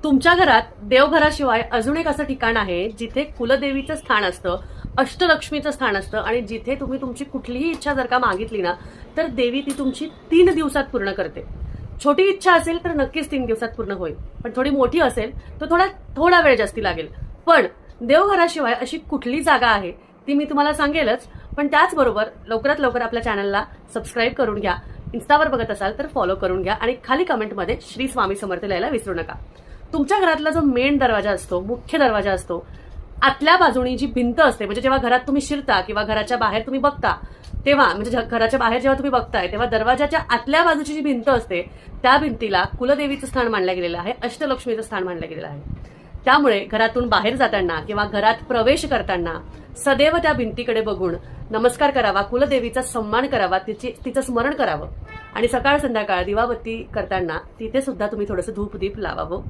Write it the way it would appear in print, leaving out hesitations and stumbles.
तुमच्या घरात देवघराशिवाय अजून एक असं ठिकाण आहे जिथे कुलदेवीचं स्थान असतं, अष्टलक्ष्मीचं स्थान असतं आणि जिथे तुम्ही तुमची कुठलीही इच्छा जर का मागितली ना तर देवी ती तुमची 3 दिवसात पूर्ण करते. छोटी इच्छा असेल तर नक्कीच 3 दिवसात पूर्ण होईल, पण थोडी मोठी असेल तर थोडा वेळ जास्ती लागेल. पण देवघराशिवाय अशी कुठली जागा आहे ती मी तुम्हाला सांगेलच. पण त्याचबरोबर लवकरात लवकर आपल्या चॅनलला सबस्क्राईब करून घ्या. इन्स्टावर बघत असाल तर फॉलो करून घ्या आणि खाली कमेंटमध्ये श्री स्वामी समर्थ लिहायला विसरू नका. तुमच्या घरातला जो मेन दरवाजा असतो, मुख्य दरवाजा असतो, आतल्या बाजूनी जी भिंत असते, म्हणजे जेव्हा घरात तुम्ही शिरता किंवा घराच्या बाहेर तुम्ही बघता तेव्हा, म्हणजे घराच्या बाहेर जेव्हा तुम्ही बघताय तेव्हा दरवाजाच्या आतल्या बाजूची जी भिंत असते त्या भिंतीला कुलदेवीचं स्थान मानलं गेलेलं आहे, अष्टलक्ष्मीचं स्थान मानलं गेलेलं आहे. त्यामुळे घरातून बाहेर जाताना किंवा घरात प्रवेश करताना सदैव त्या भिंतीकडे बघून नमस्कार करावा, कुलदेवीचा सन्मान करावा, तिचं स्मरण करावं आणि सकाळ संध्याकाळ दिवाबत्ती करताना तिथे सुद्धा तुम्ही थोडंसं धूप दीप लावावं.